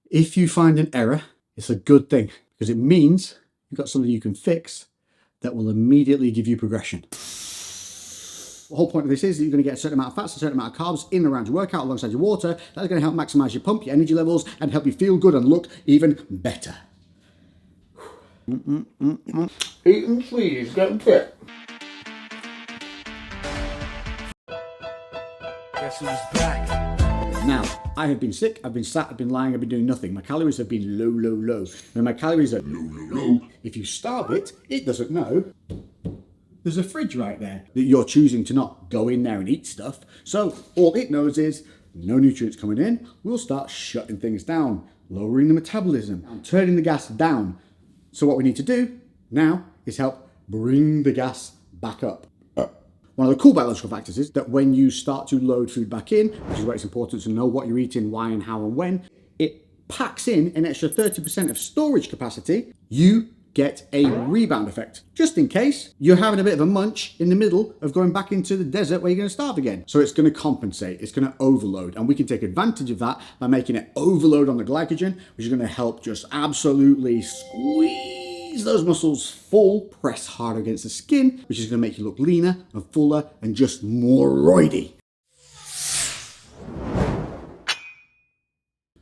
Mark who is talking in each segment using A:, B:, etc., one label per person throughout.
A: If you find an error, it's a good thing because it means you've got something you can fix that will immediately give you progression. The whole point of this is that you're going to get a certain amount of fats, a certain amount of carbs in and around your workout alongside your water. That's going to help maximize your pump, your energy levels, and help you feel good and look even better.
B: Eating sweeties, getting fit. Guess who's back?
A: Now, I have been sick, I've been sat, I've been lying, I've been doing nothing. My calories have been low, low, low. When my calories are low, low, low, if you starve it, it doesn't know there's a fridge right there that you're choosing to not go in there and eat stuff. So all it knows is no nutrients coming in. We'll start shutting things down, lowering the metabolism, and turning the gas down. So what we need to do now is help bring the gas back up. One of the cool biological factors is that when you start to load food back in, which is why it's important to know what you're eating, why and how and when, it packs in an extra 30% of storage capacity. You get a rebound effect, just in case you're having a bit of a munch in the middle of going back into the desert where you're going to starve again. So it's going to compensate, it's going to overload, and we can take advantage of that by making it overload on the glycogen, which is going to help just absolutely squeeze those muscles full, press hard against the skin, which is going to make you look leaner and fuller and just more roidy.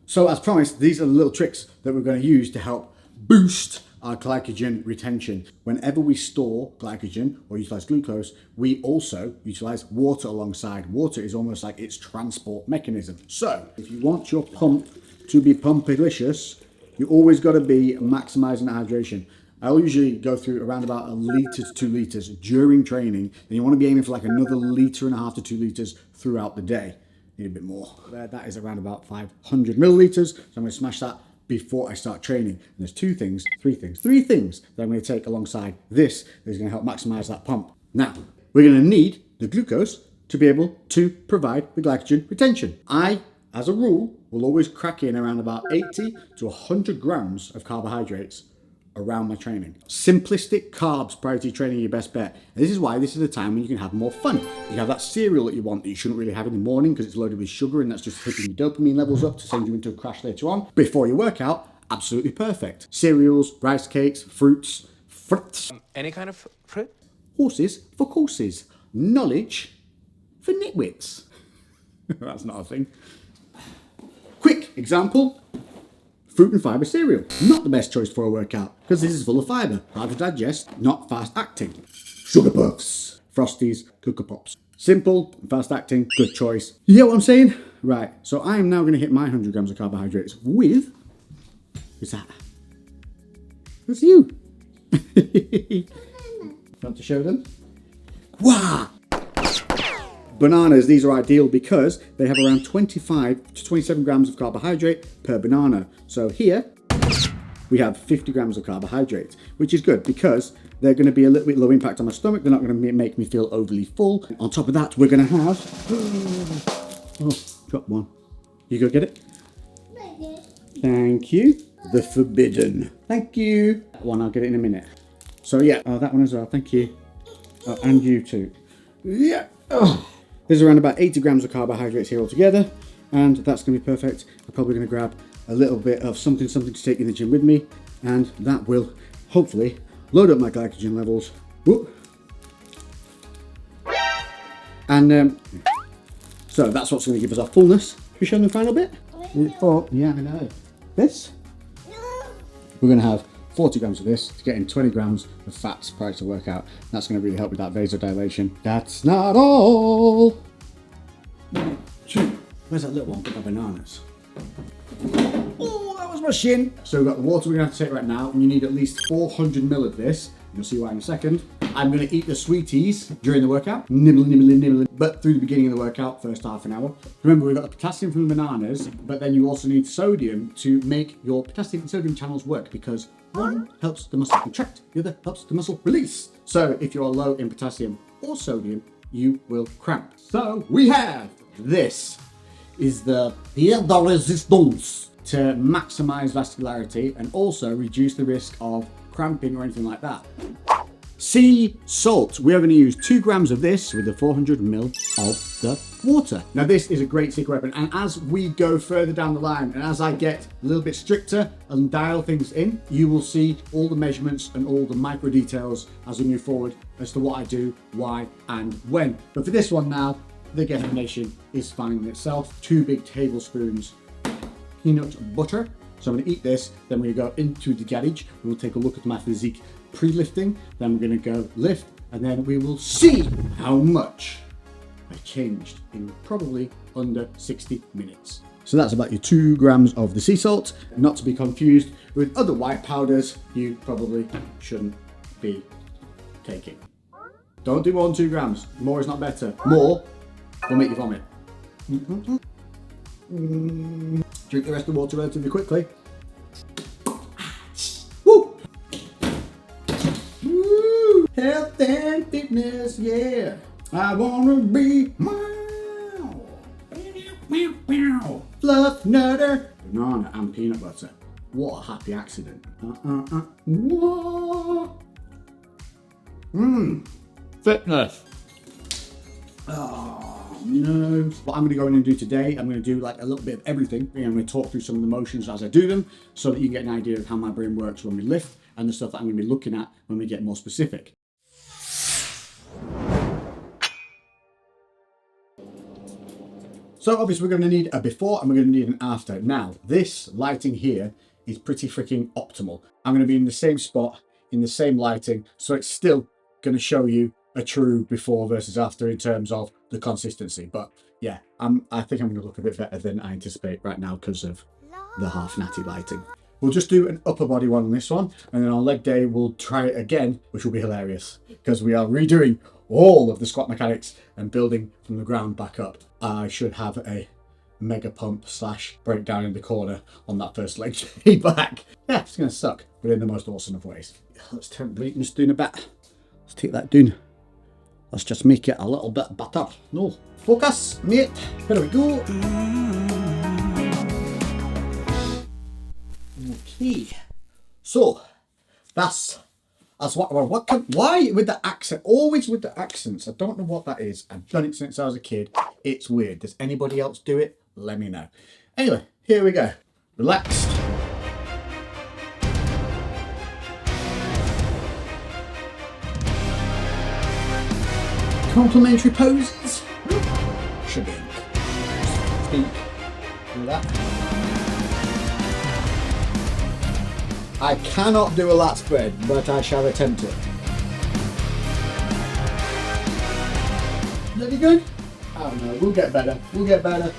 A: So as promised, these are the little tricks that we're going to use to help boost our glycogen retention. Whenever we store glycogen or utilize glucose, we also utilize water alongside. Water is almost like its transport mechanism. So if you want your pump to be pumpylicious, you always got to be maximizing hydration. I'll usually go through around about 1 litre to 2 litres during training. Then you want to be aiming for like another 1.5 litres to 2 litres throughout the day. Need a bit more. That is around about 500 millilitres. So I'm going to smash that before I start training. And there's three things that I'm going to take alongside this that is going to help maximize that pump. Now, we're going to need the glucose to be able to provide the glycogen retention. I, as a rule, will always crack in around about 80 to 100 grams of carbohydrates around my training. Simplistic carbs prior to training, your best bet. And this is why this is the time when you can have more fun. You have that cereal that you want that you shouldn't really have in the morning because it's loaded with sugar and that's just hitting your dopamine levels up to send you into a crash later on. Before your workout, absolutely perfect. Cereals, rice cakes, fruits.
B: Any kind of fruit?
A: Horses for courses. Knowledge for nitwits. That's not a thing. Quick example. Fruit and fibre cereal. Not the best choice for a workout because this is full of fibre, hard to digest, not fast acting. Sugar puffs, Frosties, Cocoa Pops. Simple, fast acting, good choice. You get what I'm saying? Right, so I am now going to hit my 100 grams of carbohydrates with... Who's that? That's you. Want to show them? Wow! Bananas, these are ideal because they have around 25 to 27 grams of carbohydrate per banana. So here we have 50 grams of carbohydrate, which is good because they're going to be a little bit low impact on my stomach. They're not going to make me feel overly full. On top of that, we're going to have... Oh, drop one. You go get it? Thank you. The forbidden. Thank you. That one, I'll get it in a minute. So yeah, that one as well. Thank you. Oh, and you too. Yeah. Oh. There's around about 80 grams of carbohydrates here altogether, and that's going to be perfect. I'm probably going to grab a little bit of something to take in the gym with me, and that will hopefully load up my glycogen levels. Whoop. And so that's what's going to give us our fullness. Should we show them the final bit? Yeah, I know. This? We're going to have 40 grams of this to get in 20 grams of fats prior to workout. That's going to really help with that vasodilation. That's not all. 1, 2. Where's that little one? Got my bananas. Oh, that was my shin. So we've got the water we're going to have to take right now, and you need at least 400 ml of this. You'll see why in a second. I'm going to eat the sweeties during the workout. Nibbling, nibbling, nibbling. But through the beginning of the workout, first half an hour. Remember, we've got the potassium from the bananas, but then you also need sodium to make your potassium and sodium channels work because one helps the muscle contract, the other helps the muscle release. So if you're low in potassium or sodium, you will cramp. So we have this is the pied de resistance to maximize vascularity and also reduce the risk of cramping or anything like that. Sea salt. We are going to use 2 grams of this with the 400 ml of the water. Now this is a great secret weapon, and as we go further down the line and as I get a little bit stricter and dial things in, you will see all the measurements and all the micro details as we move forward as to what I do, why and when. But for this one now, the definition is finding itself. 2 big tablespoons peanut butter. So I'm going to eat this, then we're going to go into the garage. We will take a look at my physique pre-lifting, then we're going to go lift, and then we will see how much I changed in probably under 60 minutes. So that's about your 2 grams of the sea salt, not to be confused with other white powders you probably shouldn't be taking. Don't do more than 2 grams. More is not better. More will make you vomit. Drink the rest of the water relatively quickly. Woo! Woo! Health and fitness, yeah. I wanna be fluff nutter, banana and peanut butter. What a happy accident.
B: Fitness.
A: Oh no. What I'm going to go in and do today, I'm going to do like a little bit of everything. I'm going to talk through some of the motions as I do them so that you get an idea of how my brain works when we lift and the stuff that I'm going to be looking at when we get more specific. So obviously we're going to need a before and we're going to need an after. Now this lighting here is pretty freaking optimal. I'm going to be in the same spot, in the same lighting, so it's still going to show you a true before versus after in terms of the consistency. But yeah, I think I'm going to look a bit better than I anticipate right now because of the half natty lighting. We'll just do an upper body one on this one, and then on leg day we'll try it again, which will be hilarious because we are redoing all of the squat mechanics and building from the ground back up. I should have a mega pump / breakdown in the corner on that first leg day back. Yeah, it's going to suck, but in the most awesome of ways. Let's turn the doing a bit. Let's take that down. Let's just make it a little bit better. No, focus, mate. Here we go. Okay, so that's why with the accent, always with the accents. I don't know what that is. I've done it since I was a kid. It's weird. Does anybody else do it? Let me know. Anyway, here we go. Relaxed. Complementary poses. Should be. Speak. Do that. I cannot do a lat spread, but I shall attempt it. Is that good? I don't know. We'll get better. We'll get better.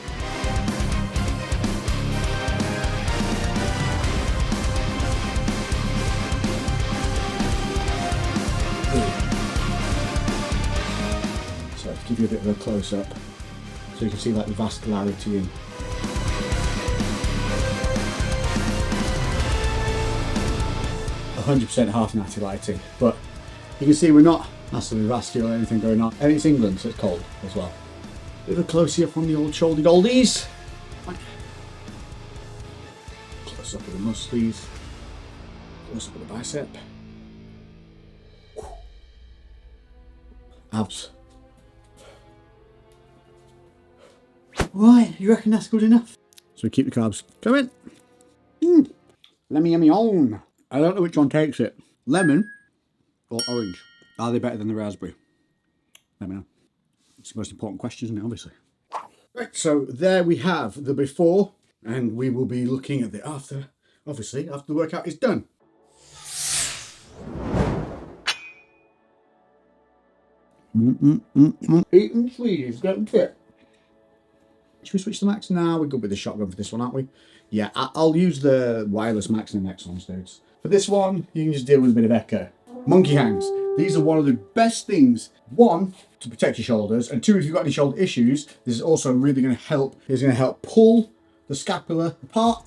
A: So to give you a bit of a close up, so you can see like the vascularity in. .100% half natty lighting, but you can see we're not massively vascular or anything going on, and it's England, so it's cold as well. Bit of a close up on the old shoulder goldies. Close up of the muscles, close up of the bicep. Abs. Right, you reckon that's good enough? So we keep the carbs coming. Let me yummy on. I don't know which one takes it. Lemon or orange? Are they better than the raspberry? Let me know. It's the most important question, isn't it, obviously. Right, so there we have the before, and we will be looking at the after, obviously, after the workout is done. Eating sweeties, getting fit. Should we switch to max? Now we're good with the shotgun for this one, aren't we? Yeah, I'll use the wireless max in the next one, dudes. For this one, you can just deal with a bit of echo. Monkey hangs. These are one of the best things. One, to protect your shoulders, and two, if you've got any shoulder issues, this is also really going to help. It's going to help pull the scapula apart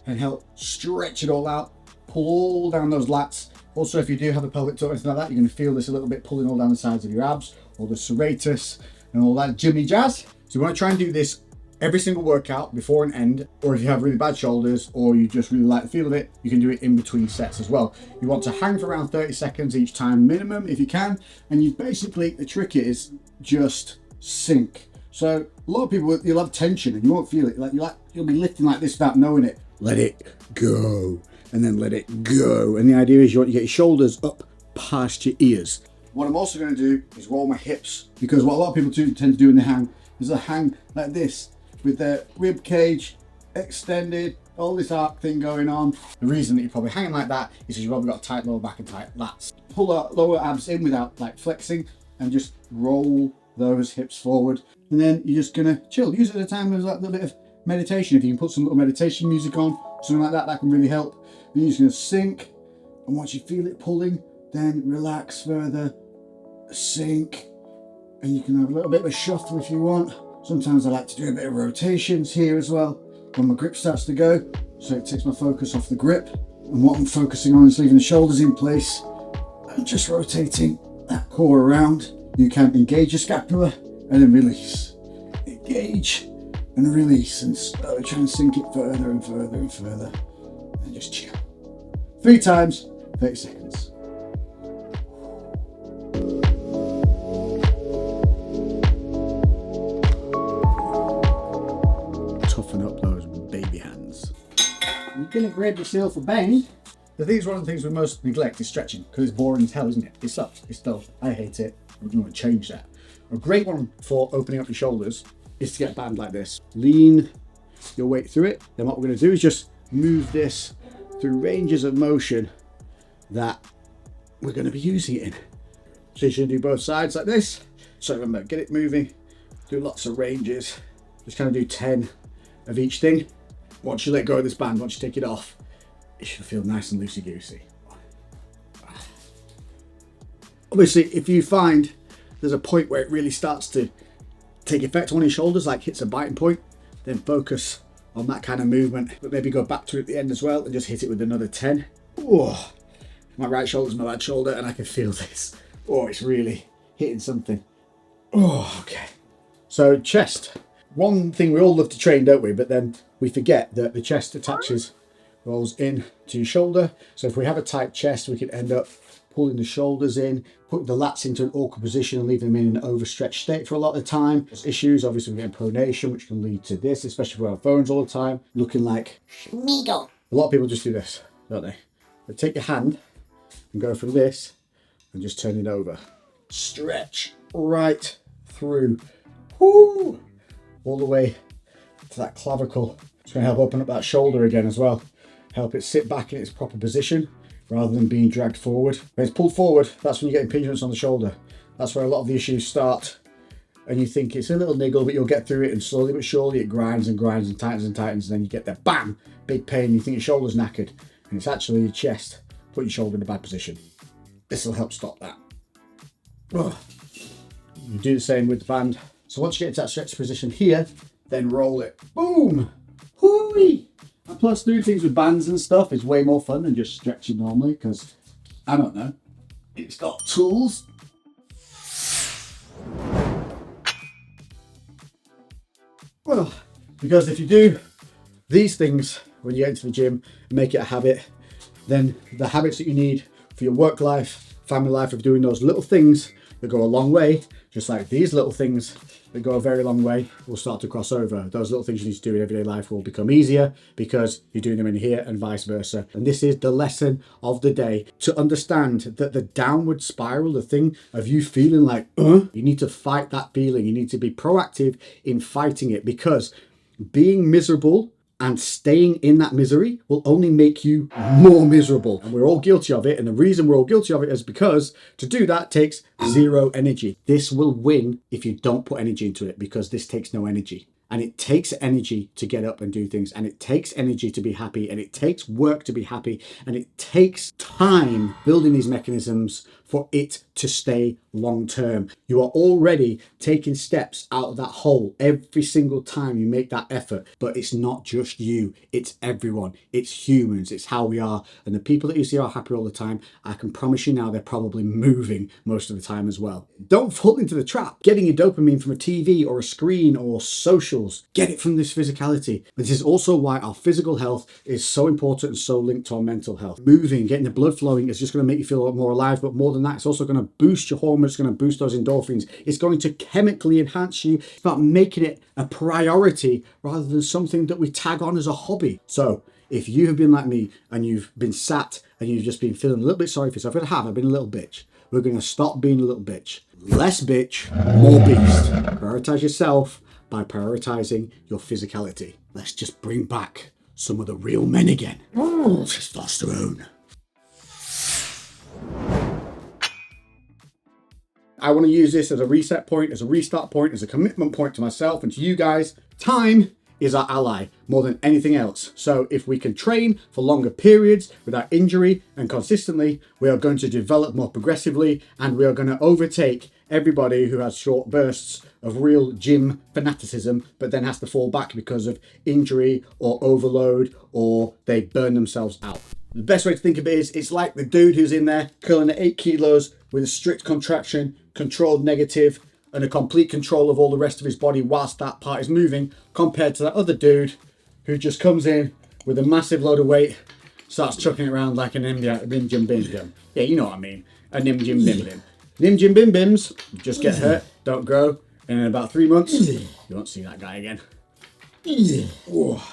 A: and help stretch it all out, pull all down those lats. Also, if you do have a pelvic tuck or anything like that, you're going to feel this a little bit pulling all down the sides of your abs, or the serratus, and all that jimmy jazz. So you want to try and do this Every single workout before and end, or if you have really bad shoulders or you just really like the feel of it, you can do it in between sets as well. You want to hang for around 30 seconds each time minimum if you can, and you basically, the trick is just sink. So a lot of people, you'll have tension and you won't feel it. You'll be lifting like this without knowing it. Let it go, and then let it go. And the idea is you want to get your shoulders up past your ears. What I'm also going to do is roll my hips, because what a lot of people tend to do in the hang is they hang like this, with their rib cage extended, all this arc thing going on. The reason that you're probably hanging like that is because you've probably got a tight lower back and tight lats. Pull our lower abs in without like flexing, and just roll those hips forward. And then you're just gonna chill. Use it at a time as like a little bit of meditation. If you can put some little meditation music on, something like that, that can really help. And you're just gonna sink, and once you feel it pulling, then relax further, sink, and you can have a little bit of a shuffle if you want. Sometimes I like to do a bit of rotations here as well when my grip starts to go, so it takes my focus off the grip. And what I'm focusing on is leaving the shoulders in place and just rotating that core around. You can engage your scapula and then release. Engage and release, and slowly try and sink it further and further and further, and just chill. 3 times, 30 seconds. Toughen up those baby hands. You're gonna grab yourself a bang. The thing is, one of the things we most neglect is stretching, because it's boring as hell, isn't it? It sucks, it's dull, I hate it. We're gonna change that. A great one for opening up your shoulders is to get a band like this. Lean your weight through it. Then what we're gonna do is just move this through ranges of motion that we're gonna be using it in. So you're gonna do both sides like this. So remember, get it moving, do lots of ranges. Just kind of do 10 of each thing. Once you let go of this band, once you take it off, it should feel nice and loosey-goosey. Obviously, if you find there's a point where it really starts to take effect on your shoulders, like hits a biting point, then focus on that kind of movement, but maybe go back to it at the end as well and just hit it with another 10. Oh, my right shoulder's my bad shoulder, and I can feel this. Oh, it's really hitting something. Oh, okay. So chest. One thing we all love to train, don't we? But then we forget that the chest rolls in to your shoulder. So if we have a tight chest, we can end up pulling the shoulders in, putting the lats into an awkward position and leaving them in an overstretched state for a lot of the time. There's issues, obviously, we get pronation, which can lead to this, especially with our phones all the time, looking like Meagle. A lot of people just do this, don't they? They take your hand and go from this and just turn it over. Stretch right through. Woo! All the way to that clavicle. It's going to help open up that shoulder again as well. Help it sit back in its proper position rather than being dragged forward. When it's pulled forward, that's when you get impingements on the shoulder. That's where a lot of the issues start. And you think it's a little niggle, but you'll get through it, and slowly but surely it grinds and grinds and tightens and tightens, and then you get that BAM! Big pain, you think your shoulder's knackered. And it's actually your chest. Put your shoulder in a bad position. This will help stop that. Ugh. You do the same with the band. So once you get into that stretch position here, then roll it. Boom! Hoo-wee! And plus, doing things with bands and stuff is way more fun than just stretching normally, because, I don't know, it's got tools. Well, because if you do these things when you get into the gym and make it a habit, then the habits that you need for your work life, family life, of doing those little things that go a long way, just like these little things that go a very long way, will start to cross over. Those little things you need to do in everyday life will become easier because you're doing them in here, and vice versa. And this is the lesson of the day, to understand that the downward spiral, the thing of you feeling like, you need to fight that feeling. You need to be proactive in fighting it, because being miserable and staying in that misery will only make you more miserable. And we're all guilty of it. And the reason we're all guilty of it is because to do that takes zero energy. This will win if you don't put energy into it, because this takes no energy. And it takes energy to get up and do things. And it takes energy to be happy. And it takes work to be happy. And it takes time building these mechanisms for it to stay long term. You are already taking steps out of that hole every single time you make that effort. But it's not just you, it's everyone, it's humans, it's how we are. And the people that you see are happy all the time, I can promise you now they're probably moving most of the time as well. Don't fall into the trap getting your dopamine from a TV or a screen or socials. Get it from this physicality. This is also why our physical health is so important and so linked to our mental health. Moving, getting the blood flowing is just going to make you feel a lot more alive, but more than that, it's also going to boost your hormones, it's going to boost those endorphins, it's going to chemically enhance you, it's about making it a priority rather than something that we tag on as a hobby. So if you have been like me and you've been sat and you've just been feeling a little bit sorry for yourself, I've been a little bitch. We're going to stop being a little bitch. Less bitch, more beast. Prioritize yourself by prioritizing your physicality. Let's just bring back some of the real men again. Testosterone. I want to use this as a reset point, as a restart point, as a commitment point to myself and to you guys. Time is our ally more than anything else. So if we can train for longer periods without injury and consistently, we are going to develop more progressively and we are going to overtake everybody who has short bursts of real gym fanaticism, but then has to fall back because of injury or overload or they burn themselves out. The best way to think of it is it's like the dude who's in there curling at 8 kilos with a strict contraction, controlled negative, and a complete control of all the rest of his body whilst that part is moving, compared to that other dude who just comes in with a massive load of weight, starts chucking it around like an nim jim bim jim. Yeah, you know what I mean. A nim jim bim bim. Nim jim bim bims just get hurt, don't grow, and in about 3 months, you won't see that guy again. Oh.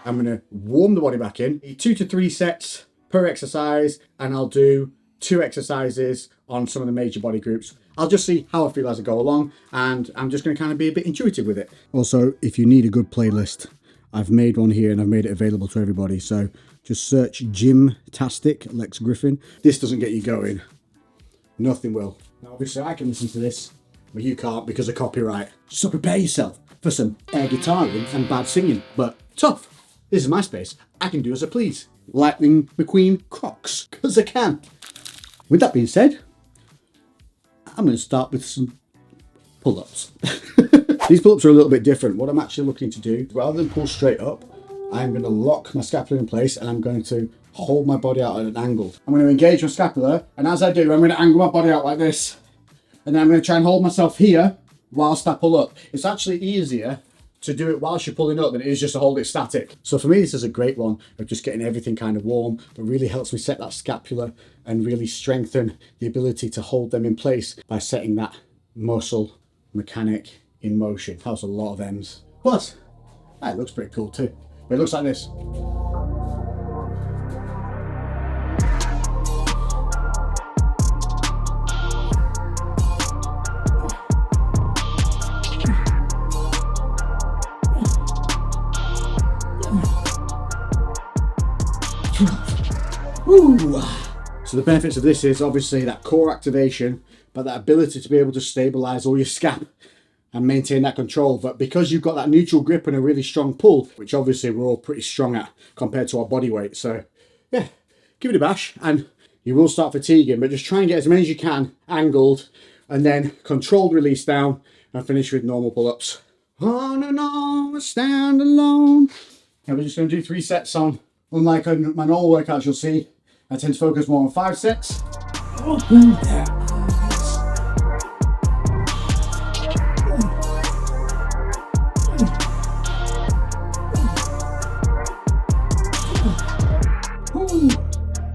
A: I'm going to warm the body back in. 2 to 3 sets per exercise, and I'll do 2 exercises on some of the major body groups. I'll just see how I feel as I go along, and I'm just going to kind of be a bit intuitive with it. Also, if you need a good playlist, I've made one here and I've made it available to everybody. So just search Gym-tastic Lex Griffin. This doesn't get you going. Nothing will. Now, obviously, I can listen to this, but you can't because of copyright. So prepare yourself for some air guitaring and bad singing, but tough. This is my space. I can do as I please. Lightning McQueen Crocs, because I can. With that being said, I'm going to start with some pull-ups. These pull-ups are a little bit different. What I'm actually looking to do, rather than pull straight up, I'm going to lock my scapula in place and I'm going to hold my body out at an angle. I'm going to engage my scapula, and as I do, I'm going to angle my body out like this. And then I'm going to try and hold myself here whilst I pull up. It's actually easier to do it whilst you're pulling up than it is just to hold it static. So for me, this is a great one of just getting everything kind of warm, but really helps me set that scapula and really strengthen the ability to hold them in place by setting that muscle mechanic in motion. Helps a lot of M's. Plus, it looks pretty cool too. But it looks like this. Ooh. So the benefits of this is obviously that core activation, but that ability to be able to stabilize all your scap and maintain that control. But because you've got that neutral grip and a really strong pull, which obviously we're all pretty strong at compared to our body weight. So yeah, give it a bash and you will start fatiguing, but just try and get as many as you can angled and then controlled release down and finish with normal pull-ups. On and on, stand alone. And we're just going to do 3 sets on. Unlike my normal workouts, you'll see I tend to focus more on 5 sets.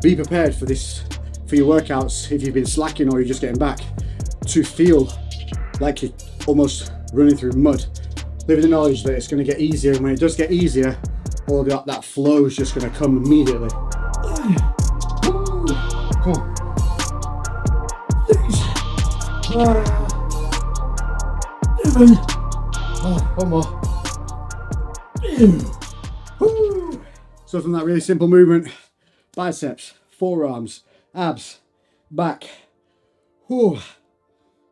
A: Be prepared for this, for your workouts, if you've been slacking or you're just getting back, to feel like you're almost running through mud. Live in the knowledge that it's going to get easier, and when it does get easier, all that flow is just going to come immediately. Come on. 6, 7. One more. So from that really simple movement, biceps, forearms, abs, back,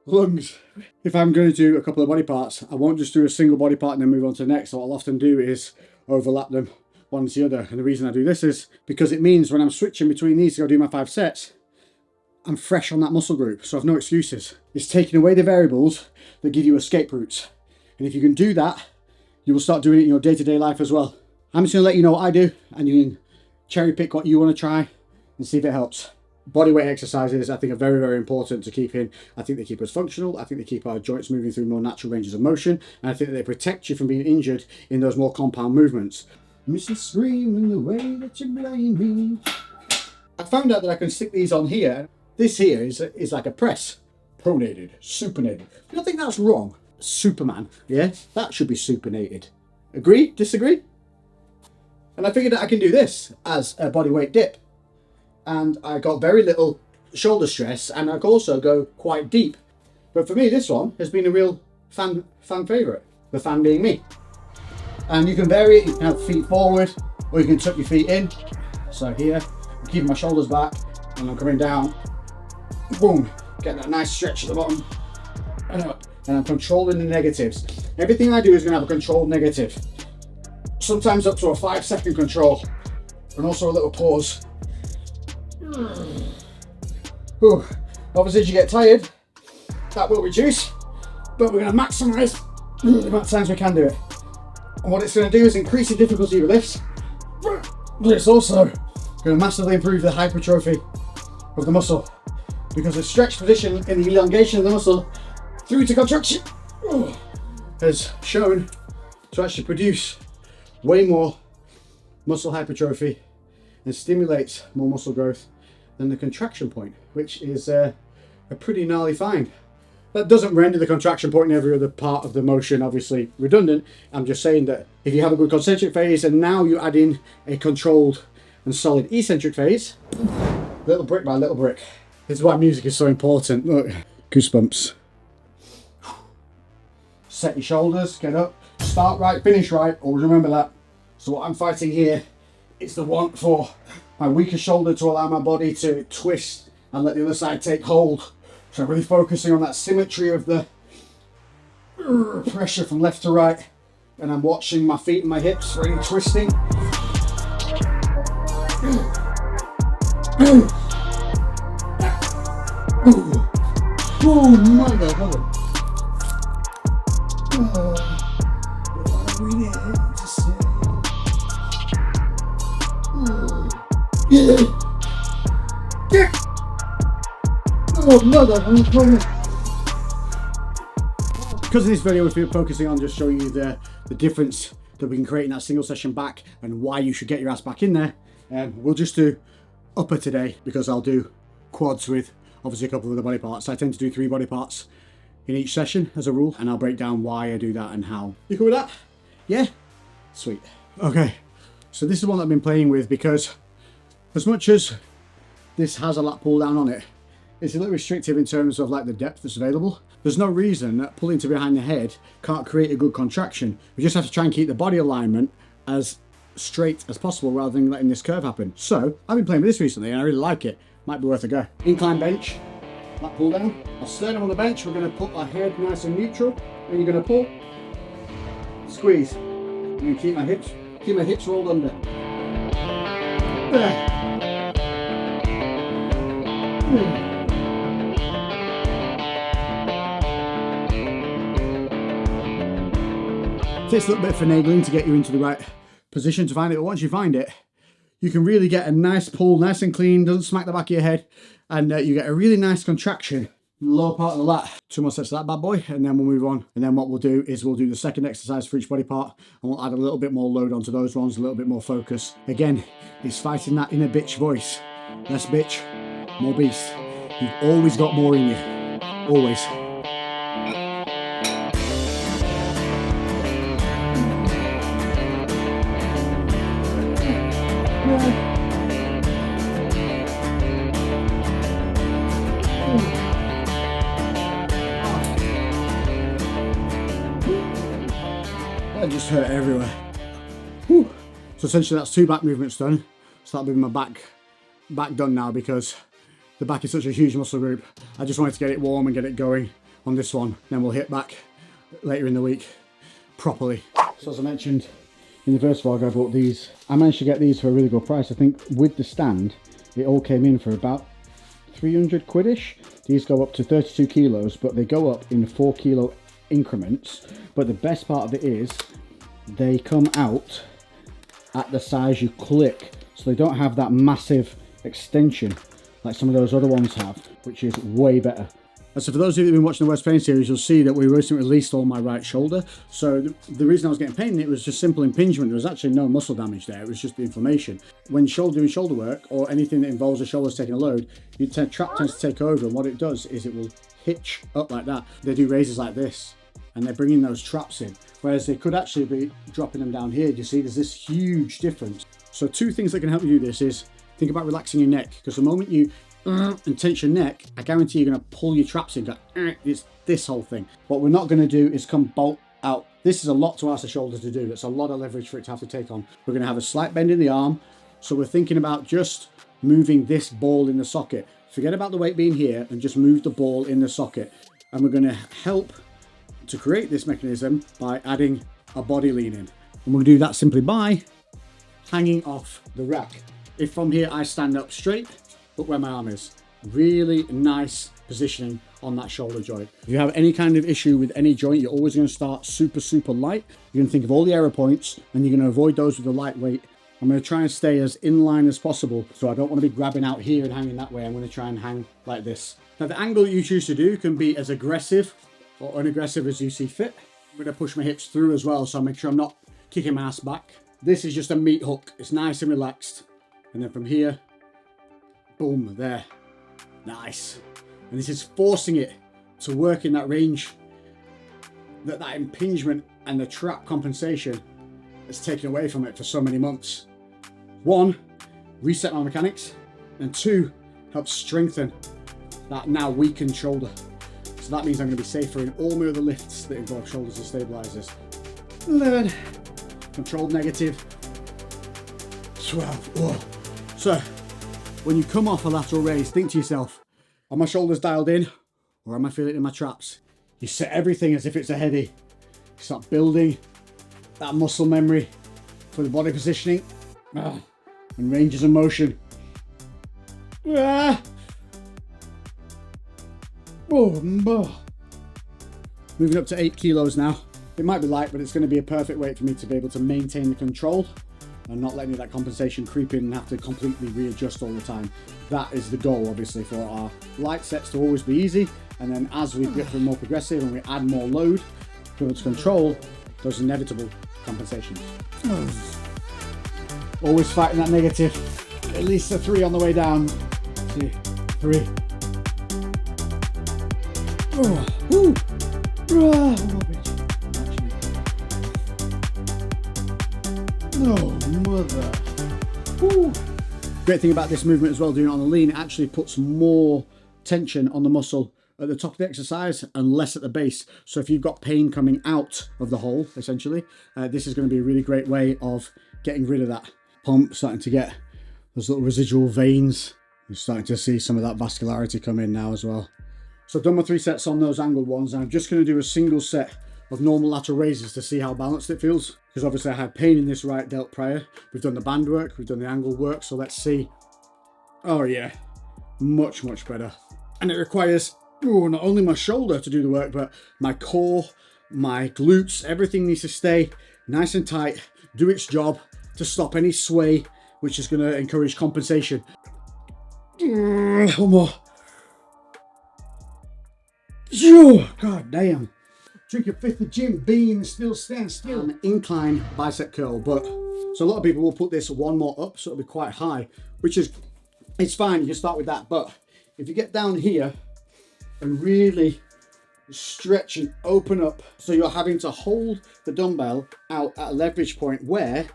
A: lungs. If I'm going to do a couple of body parts, I won't just do a single body part and then move on to the next. So what I'll often do is overlap them one into the other. And the reason I do this is because it means when I'm switching between these to go do my 5 sets, I'm fresh on that muscle group, so I've no excuses. It's taking away the variables that give you escape routes. And if you can do that, you will start doing it in your day-to-day life as well. I'm just gonna let you know what I do, and you can cherry pick what you wanna try and see if it helps. Bodyweight exercises, I think, are very, very important to keep in. I think they keep us functional. I think they keep our joints moving through more natural ranges of motion. And I think that they protect you from being injured in those more compound movements. Mrs. Screaming the way that you blame me. I found out that I can stick these on here. This here is like a press. Pronated, supinated. You don't think that's wrong? Superman, yeah? That should be supinated. Agree? Disagree? And I figured that I can do this as a bodyweight dip. And I got very little shoulder stress, and I can also go quite deep. But for me, this one has been a real fan favourite. The fan being me. And you can vary it. You can have feet forward, or you can tuck your feet in. So here, I'm keeping my shoulders back, and I'm coming down. Boom, get that nice stretch at the bottom. And I'm controlling the negatives. Everything I do is going to have a controlled negative. Sometimes up to a 5-second control, and also a little pause. Whew. Obviously, as you get tired, that will reduce, but we're going to maximise the amount of times we can do it. And what it's going to do is increase the difficulty with lifts, but it's also going to massively improve the hypertrophy of the muscle, because the stretch position in the elongation of the muscle through to contraction has shown to actually produce way more muscle hypertrophy and stimulates more muscle growth than the contraction point, which is a pretty gnarly find. That doesn't render the contraction point in every other part of the motion obviously redundant. I'm just saying that if you have a good concentric phase and now you add in a controlled and solid eccentric phase, little brick by little brick. This is why music is so important. Look, goosebumps. Set your shoulders, get up, start right, finish right, always remember that. So what I'm fighting here is the want for my weaker shoulder to allow my body to twist and let the other side take hold. So I'm really focusing on that symmetry of the pressure from left to right, and I'm watching my feet and my hips really twisting. Oh, mother. What do we need to say? Yeah. Oh, mother. Because in this video we're focusing on just showing you the difference that we can create in that single session back and why you should get your ass back in there. We'll just do upper today because I'll do quads with obviously a couple of the body parts. I tend to do 3 body parts in each session as a rule, and I'll break down why I do that and how. You cool with that? Yeah? Sweet. Okay, so this is one that I've been playing with because as much as this has a lat pull down on it, it's a little restrictive in terms of like the depth that's available. There's no reason that pulling to behind the head can't create a good contraction. We just have to try and keep the body alignment as straight as possible rather than letting this curve happen. So I've been playing with this recently and I really like it. Might be worth a go. Incline bench, lat pull down. I'll sternum on the bench. We're going to put our head nice and neutral, and you're going to pull, squeeze. I'm going to keep my hips rolled under. There. Takes a little bit of finagling to get you into the right position to find it, but once you find it, you can really get a nice pull, nice and clean, doesn't smack the back of your head, and you get a really nice contraction in the lower part of the lat. 2 more sets of that bad boy, and then we'll move on. And then what we'll do is we'll do the second exercise for each body part, and we'll add a little bit more load onto those ones, a little bit more focus. Again, it's fighting that inner bitch voice. Less bitch, more beast. You've always got more in you. Always. That just hurt everywhere. Whew. So essentially that's 2 back movements done. So that'll be my back done now because the back is such a huge muscle group. I just wanted to get it warm and get it going on this one. Then we'll hit back later in the week properly. So as I mentioned in the first vlog I bought these. I managed to get these for a really good price. I think with the stand, it all came in for about 300 quid-ish. These go up to 32 kilos, but they go up in 4 kilo increments. But the best part of it is they come out at the size you click, so they don't have that massive extension like some of those other ones have, which is way better. So for those of you who've been watching the West Pain series, you'll see that we recently released all my right shoulder. So the reason I was getting pain in it was just simple impingement. There was actually no muscle damage there. It was just the inflammation. When doing shoulder work or anything that involves the shoulders taking a load, trap tends to take over. And what it does is it will hitch up like that. They do raises like this, and they're bringing those traps in. Whereas they could actually be dropping them down here. You see, there's this huge difference. So two things that can help you do this is think about relaxing your neck, because the moment you and tense your neck, I guarantee you're going to pull your traps in. It's this whole thing. What we're not going to do is come bolt out. This is a lot to ask the shoulder to do. That's a lot of leverage for it to have to take on. We're going to have a slight bend in the arm. So we're thinking about just moving this ball in the socket. Forget about the weight being here and just move the ball in the socket. And we're going to help to create this mechanism by adding a body lean in. And we'll do that simply by hanging off the rack. If from here I stand up straight, look where my arm is. Really nice positioning on that shoulder joint. If you have any kind of issue with any joint, you're always going to start super light. You're going to think of all the error points and you're going to avoid those with the light weight. I'm going to try and stay as in line as possible. So I don't want to be grabbing out here and hanging that way. I'm going to try and hang like this. Now the angle you choose to do can be as aggressive or unaggressive as you see fit. I'm going to push my hips through as well, so I make sure I'm not kicking my ass back. This is just a meat hook. It's nice and relaxed. And then from here, boom, there. Nice. And this is forcing it to work in that range that impingement and the trap compensation has taken away from it for so many months. One, reset my mechanics, and two, help strengthen that now weakened shoulder. So that means I'm going to be safer in all my other lifts that involve shoulders and stabilizers. 11, controlled negative, 12. Oh. So when you come off a lateral raise, think to yourself, are my shoulders dialed in or am I feeling it in my traps? You set everything as if it's a heady. You start building that muscle memory for the body positioning and ranges of motion. Moving up to 8 kilos now. It might be light, but it's going to be a perfect weight for me to be able to maintain the control and not let any of that compensation creep in and have to completely readjust all the time. That is the goal, obviously, for our light sets to always be easy. And then as we get more progressive and we add more load, to be able to control those inevitable compensations. Always fighting that negative. At least a 3 on the way down. 2, 3. Mother. Great thing about this movement as well, doing it on the lean, it actually puts more tension on the muscle at the top of the exercise and less at the base. So if you've got pain coming out of the hole, essentially, this is going to be a really great way of getting rid of that pump, starting to get those little residual veins. We're starting to see some of that vascularity come in now as well. So I've done my 3 sets on those angled ones, and I'm just going to do a single set of normal lateral raises to see how balanced it feels, because obviously I had pain in this right delt prior. We've done the band work, we've done the angle work, so let's see. Oh yeah, much better. And it requires not only my shoulder to do the work, but my core, my glutes, everything needs to stay nice and tight, do its job to stop any sway, which is going to encourage compensation. One more. God damn. Drink a fifth of Jim Beam, still stand still. An incline bicep curl, but so a lot of people will put this one more up, so it'll be quite high, which is, it's fine, you can start with that. But if you get down here and really stretch and open up, so you're having to hold the dumbbell out at a leverage point where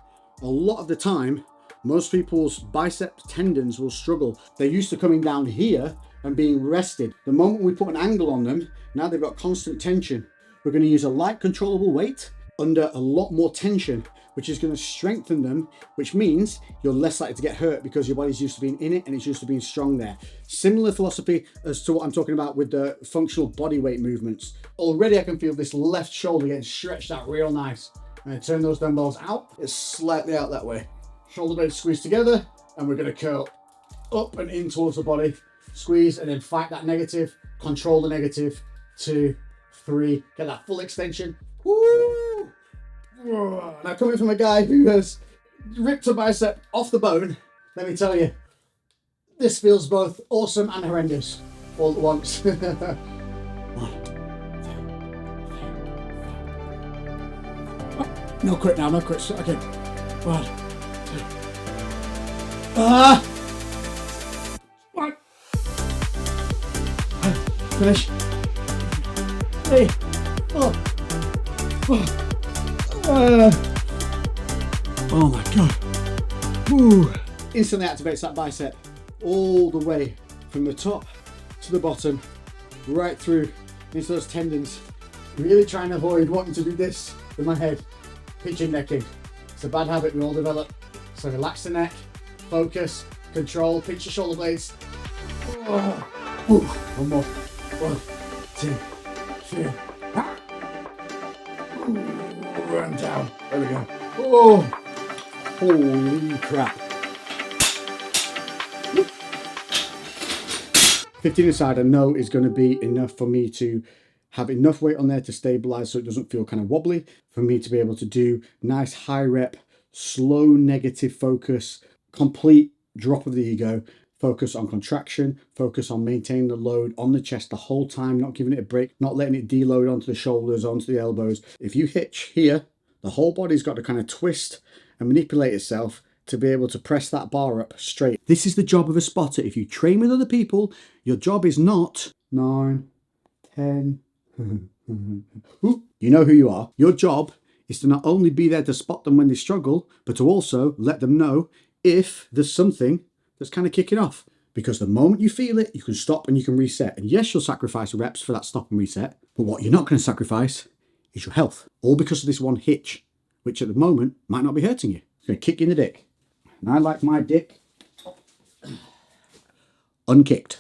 A: a lot of the time most people's bicep tendons will struggle. They're used to coming down here and being rested. The moment we put an angle on them, now they've got constant tension. We're going to use a light controllable weight under a lot more tension, which is going to strengthen them, which means you're less likely to get hurt because your body's used to being in it and it's used to being strong there. Similar philosophy as to what I'm talking about with the functional body weight movements. Already I can feel this left shoulder getting stretched out real nice. And turn those dumbbells out. It's slightly out that way. Shoulder blades squeeze together, and we're going to curl up and in towards the body. Squeeze and then fight that negative. Control the negative. 2, 3. Get that full extension. Woo! Now, coming from a guy who has ripped a bicep off the bone, let me tell you, this feels both awesome and horrendous all at once. 1, 2, 3. No quit now, no quit. Okay. 1, 2. One. Finish. 3, 4. Oh my god. Woo. Instantly activates that bicep all the way from the top to the bottom, right through into those tendons. Really trying to avoid wanting to do this with my head, pigeon necking. It's a bad habit we all develop. So relax the neck, focus, control, pinch your shoulder blades. One more. 1, 2, 3. And down. There we go. Oh, holy crap. 15 aside, I know is going to be enough for me to have enough weight on there to stabilize so it doesn't feel kind of wobbly, for me to be able to do nice high rep, slow negative focus, complete drop of the ego, focus on contraction, focus on maintaining the load on the chest the whole time, not giving it a break, not letting it deload onto the shoulders, onto the elbows. If you hitch here, the whole body's got to kind of twist and manipulate itself to be able to press that bar up straight. This is the job of a spotter. If you train with other people, your job is not 9, 10. You know who you are. Your job is to not only be there to spot them when they struggle, but to also let them know if there's something that's kind of kicking off. Because the moment you feel it, you can stop and you can reset. And yes, you'll sacrifice reps for that stop and reset, but what you're not going to sacrifice is your health. All because of this one hitch, which at the moment might not be hurting you. It's going to kick you in the dick. And I like my dick unkicked.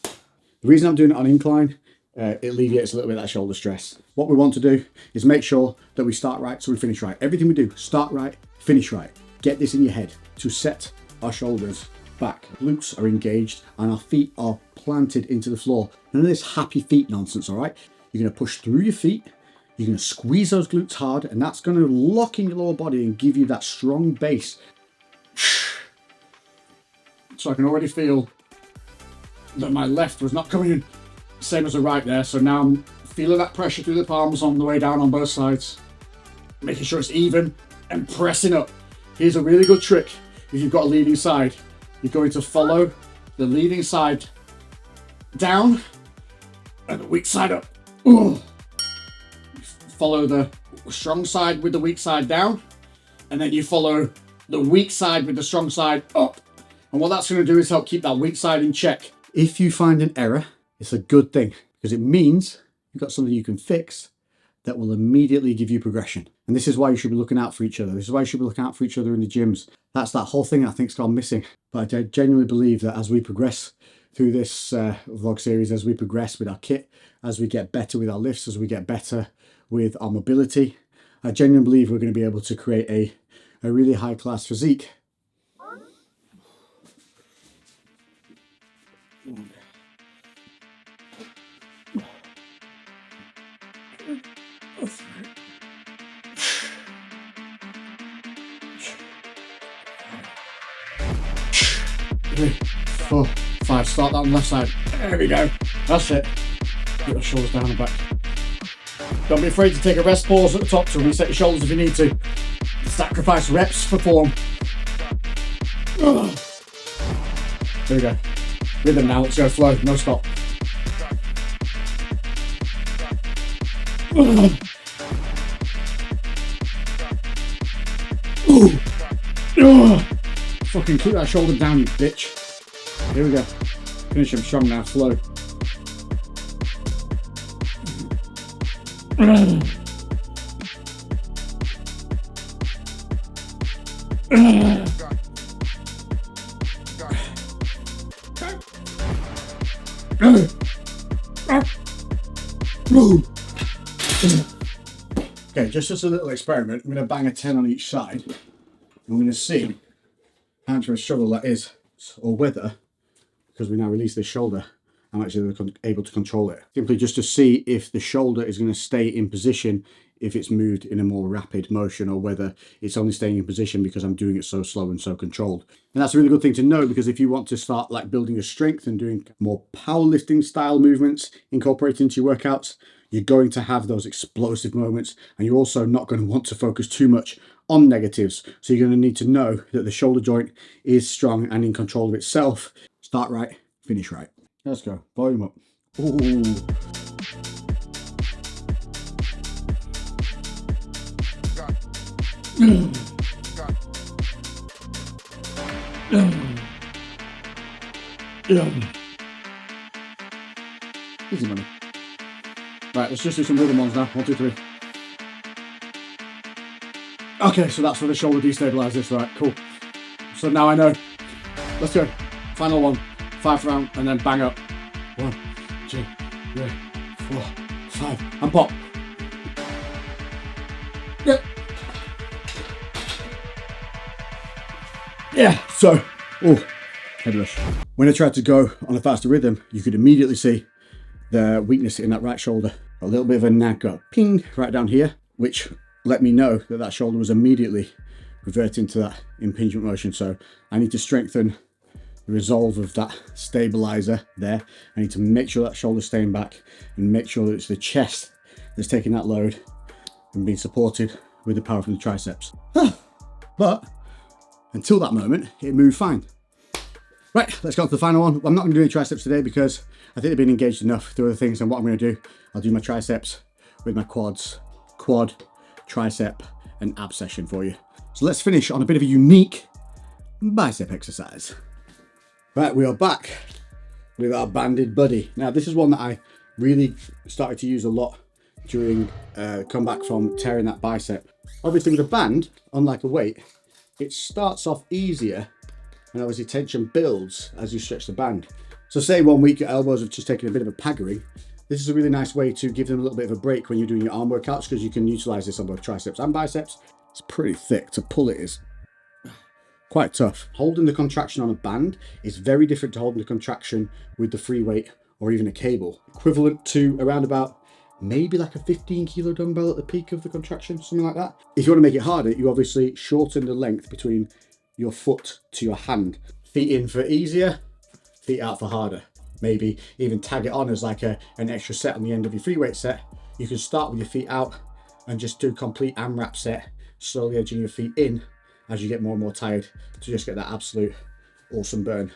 A: The reason I'm doing it on incline, it alleviates a little bit of that shoulder stress. What we want to do is make sure that we start right so we finish right. Everything we do, start right, finish right. Get this in your head to set our shoulders back. Glutes are engaged and our feet are planted into the floor. None of this happy feet nonsense, all right? You're going to push through your feet. You're going to squeeze those glutes hard, and that's going to lock in your lower body and give you that strong base. So I can already feel that my left was not coming in same as the right there. So now I'm feeling that pressure through the palms on the way down on both sides, making sure it's even and pressing up. Here's a really good trick. If you've got a leading side, you're going to follow the leading side down and the weak side up. Ooh. Follow the strong side with the weak side down, and then you follow the weak side with the strong side up. And what that's going to do is help keep that weak side in check. If you find an error, it's a good thing because it means you've got something you can fix that will immediately give you progression. And this is why you should be looking out for each other. This is why you should be looking out for each other in the gyms. That's that whole thing I think's gone missing. But I genuinely believe that as we progress through this vlog series, as we progress with our kit, as we get better with our lifts, as we get better with our mobility, I genuinely believe we're going to be able to create a really high class physique. Three, 4, 5. Start that on the left side. There we go. That's it. Get your shoulders down and back. Don't be afraid to take a rest pause at the top to reset your shoulders if you need to. Sacrifice reps for form. There we go. Rhythm now. Let's go. Flow. No stop. Fucking keep that shoulder down, you bitch. Here we go. Finish him strong now. Flow. Okay, just as a little experiment, I'm going to bang a 10 on each side. And we're going to see how much of a struggle that is, or whether, because we now release this shoulder, I'm actually able to control it. Simply just to see if the shoulder is going to stay in position if it's moved in a more rapid motion, or whether it's only staying in position because I'm doing it so slow and so controlled. And that's a really good thing to know, because if you want to start like building your strength and doing more powerlifting style movements incorporated into your workouts, you're going to have those explosive moments, and you're also not going to want to focus too much on negatives. So you're going to need to know that the shoulder joint is strong and in control of itself. Start right, finish right. Let's go. Volume up. Ooh. Easy money. Right, let's just do some rhythm ones now. 1, 2, 3. Okay, so that's for the shoulder destabilizers. Right, cool. So now I know. Let's go. Final one. 5th round, and then bang up. 1, 2, 3, 4, 5, and pop. Yep. Yeah. So, head rush. When I tried to go on a faster rhythm, you could immediately see the weakness in that right shoulder. A little bit of a nag go ping right down here, which let me know that that shoulder was immediately reverting to that impingement motion. So I need to strengthen the resolve of that stabilizer there. I need to make sure that shoulder's staying back, and make sure that it's the chest that's taking that load and being supported with the power from the triceps. But until that moment, it moved fine. Right, let's go on to the final one. I'm not going to do any triceps today because I think they've been engaged enough through other things. And what I'm going to do, I'll do my triceps with my quads, quad, tricep, and ab session for you. So let's finish on a bit of a unique bicep exercise. Right, we are back with our banded buddy. Now, this is one that I really started to use a lot during comeback from tearing that bicep. Obviously, with a band, unlike a weight, it starts off easier, and obviously tension builds as you stretch the band. So say 1 week your elbows have just taken a bit of a paggering, this is a really nice way to give them a little bit of a break when you're doing your arm workouts, because you can utilize this on both triceps and biceps. It's pretty thick. To pull it is quite tough. Holding the contraction on a band is very different to holding the contraction with the free weight or even a cable. Equivalent to around about maybe like a 15 kilo dumbbell at the peak of the contraction, something like that. If you want to make it harder, you obviously shorten the length between your foot to your hand. Feet in for easier, feet out for harder. Maybe even tag it on as like an extra set on the end of your free weight set. You can start with your feet out and just do a complete AMRAP set, slowly edging your feet in as you get more and more tired to just get that absolute awesome burn.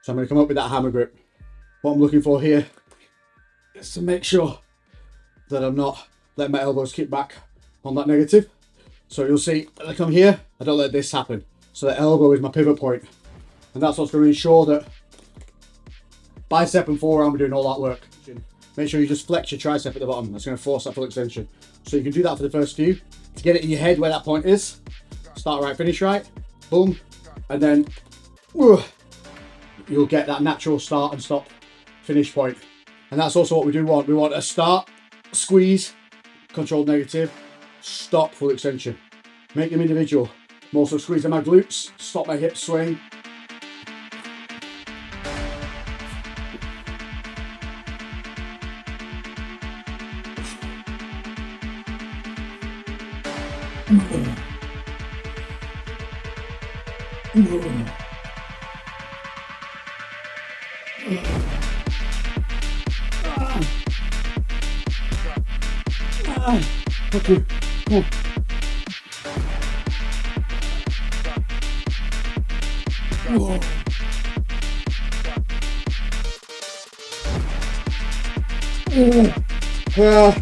A: So I'm going to come up with that hammer grip. What I'm looking for here is to make sure that I'm not letting my elbows kick back on that negative. So you'll see, when I come here, I don't let this happen. So the elbow is my pivot point. And that's what's going to ensure that bicep and forearm are doing all that work. Make sure you just flex your tricep at the bottom. That's going to force that full extension. So you can do that for the first few. To get it in your head where that point is, start right, finish right, boom. And then you'll get that natural start and stop finish point. And that's also what we do want. We want a start, squeeze, controlled negative, stop, full extension. Make them individual. I'm also squeezing my glutes, stop my hips swaying. Okay, come on. Whoa.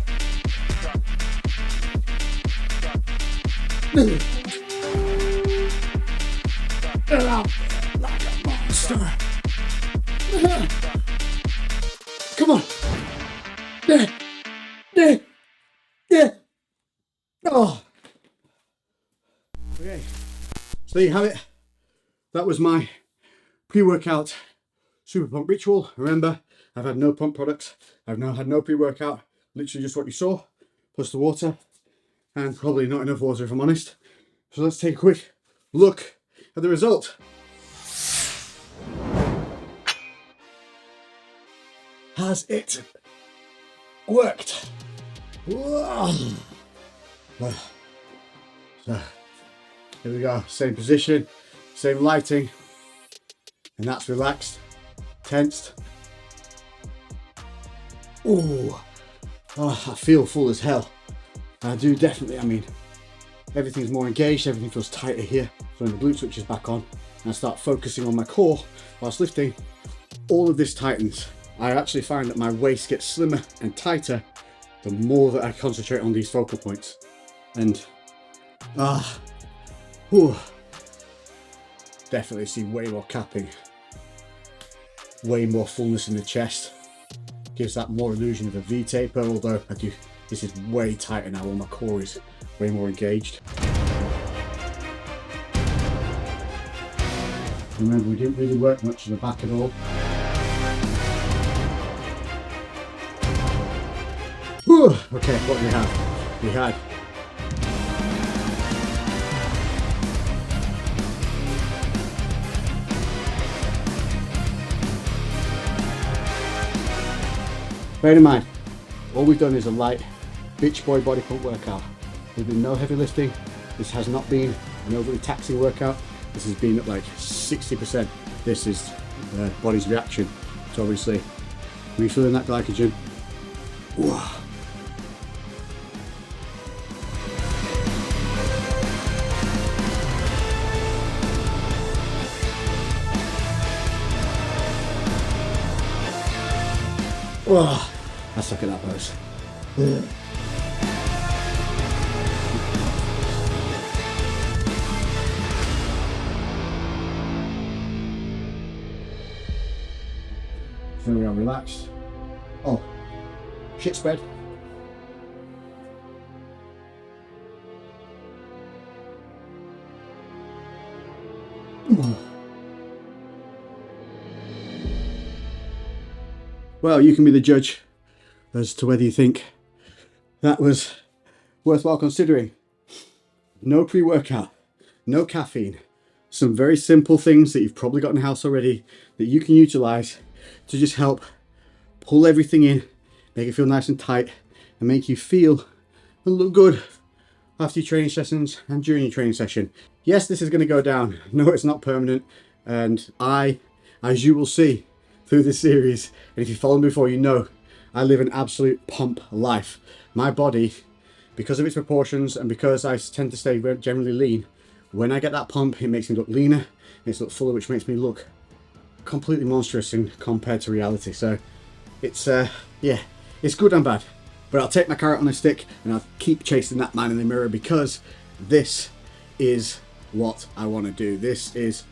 A: Like a monster. Come on. Yeah. Oh. Okay. So there you have it. That was my pre-workout super pump ritual. Remember, I've had no pump products. I've now had no pre-workout. Literally just what you saw, plus the water. and probably not enough water if I'm honest. So let's take a quick look at the result. Has it worked? Whoa. So here we go, same position, same lighting, and that's relaxed, tensed. Ooh. Oh, I feel full as hell. I do definitely, I mean, everything's more engaged, everything feels tighter here. So when the glute switch is back on and I start focusing on my core whilst lifting, all of this tightens. I actually find that my waist gets slimmer and tighter the more that I concentrate on these focal points. And definitely see way more capping, way more fullness in the chest. Gives that more illusion of a V taper, although this is way tighter now, all my core is way more engaged. Remember, we didn't really work much in the back at all. Whew. Okay, what do we have? We had bear in mind, all we've done is a light bitch boy body pump workout. There's been no heavy lifting. This has not been an overly taxing workout. This has been at like 60%. This is the body's reaction to obviously refilling that glycogen. Whoa. Oh, let's look at that pose. So we are relaxed. Oh, shit spread. Well, you can be the judge as to whether you think that was worthwhile considering. No pre-workout, no caffeine, some very simple things that you've probably got in the house already that you can utilize to just help pull everything in, make it feel nice and tight, and make you feel and look good after your training sessions and during your training session. Yes, this is going to go down. No, it's not permanent. And I, as you will see through this series, and if you follow me before, you know I live an absolute pump life. My body, because of its proportions and because I tend to stay generally lean, when I get that pump, it makes me look leaner, it's look fuller, which makes me look completely monstrous in compared to reality. So it's yeah, it's good and bad, but I'll take my carrot on a stick and I'll keep chasing that man in the mirror, because this is what I want to do. This is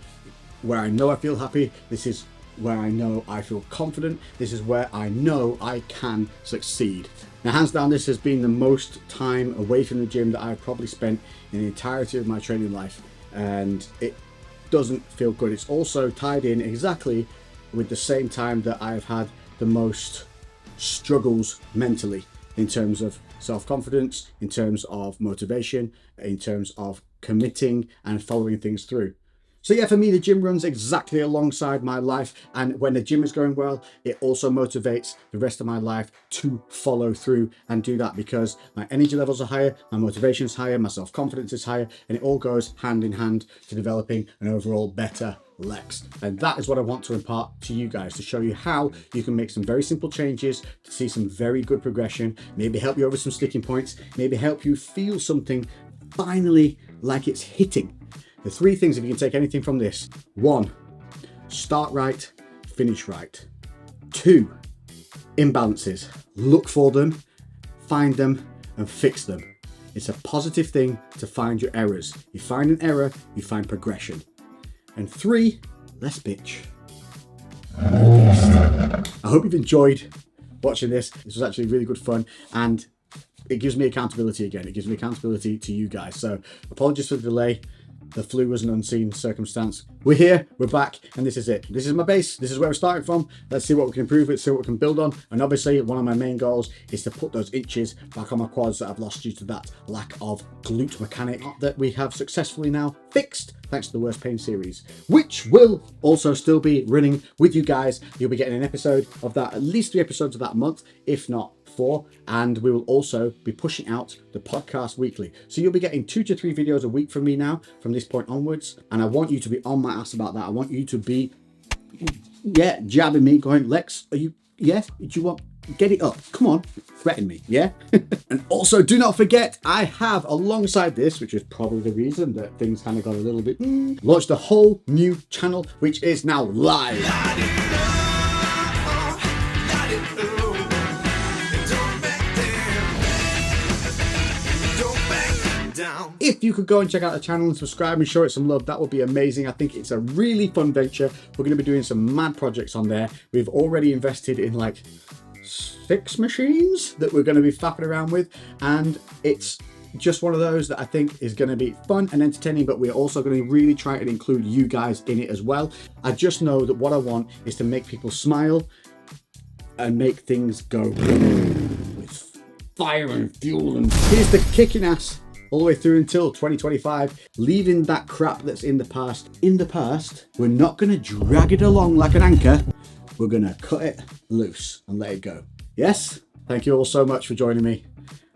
A: where I know I feel happy. This is where I know I feel confident. This is where I know I can succeed. Now, hands down, this has been the most time away from the gym that I've probably spent in the entirety of my training life, and it doesn't feel good. It's also tied in exactly with the same time that I've had the most struggles mentally, in terms of self-confidence, in terms of motivation, in terms of committing and following things through. So yeah, for me, the gym runs exactly alongside my life, and when the gym is going well, it also motivates the rest of my life to follow through and do that, because my energy levels are higher, my motivation is higher, my self-confidence is higher, and it all goes hand in hand to developing an overall better Lex. And that is what I want to impart to you guys, to show you how you can make some very simple changes to see some very good progression, maybe help you over some sticking points, maybe help you feel something finally like it's hitting. The three things, if you can take anything from this: 1, start right, finish right. 2, imbalances. Look for them, find them, and fix them. It's a positive thing to find your errors. You find an error, you find progression. And 3, less bitch. I hope you've enjoyed watching this. This was actually really good fun, and it gives me accountability again. It gives me accountability to you guys. So apologies for the delay. The flu was an unseen circumstance. We're here, we're back, and this is it. This is my base, this is where we're starting from. Let's see what we can improve, let's see what we can build on. And obviously, one of my main goals is to put those inches back on my quads that I've lost due to that lack of glute mechanic that we have successfully now fixed, thanks to the Worst Pain series, which will also still be running with you guys. You'll be getting an episode of that, at least 3 episodes of that month, if not 4, and we will also be pushing out the podcast weekly. So you'll be getting 2 to 3 videos a week from me now, from this point onwards, and I want you to be on my ass about that. I want you to be, jabbing me, going, Lex, are you, do you want, get it up, come on, threaten me, yeah? And also, do not forget, I have, alongside this, which is probably the reason that things kind of got a little bit, launched a whole new channel, which is now live. If you could go and check out the channel and subscribe and show it some love, that would be amazing. I think it's a really fun venture. We're going to be doing some mad projects on there. We've already invested in like 6 machines that we're going to be faffing around with, and it's just one of those that I think is going to be fun and entertaining, but we're also going to really try and include you guys in it as well. I just know that what I want is to make people smile and make things go with fire and fuel. And here's the kicking ass all the way through until 2025, leaving that crap that's in the past in the past. We're not going to drag it along like an anchor. We're going to cut it loose and let it go. Yes? Thank you all so much for joining me.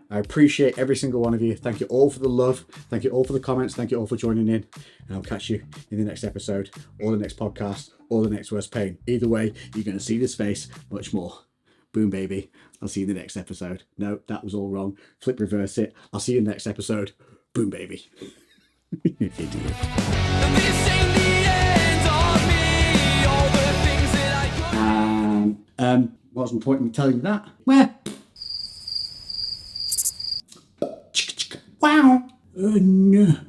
A: I appreciate every single one of you. Thank you all for the love. Thank you all for the comments. Thank you all for joining in. And I'll catch you in the next episode, or the next podcast, or the next Worst Pain. Either way, you're going to see this face much more. Boom, baby. I'll see you in the next episode. No, that was all wrong. Flip reverse it. I'll see you in the next episode. Boom, baby. Idiot. What was my point in me telling you that? Where? Wow. No.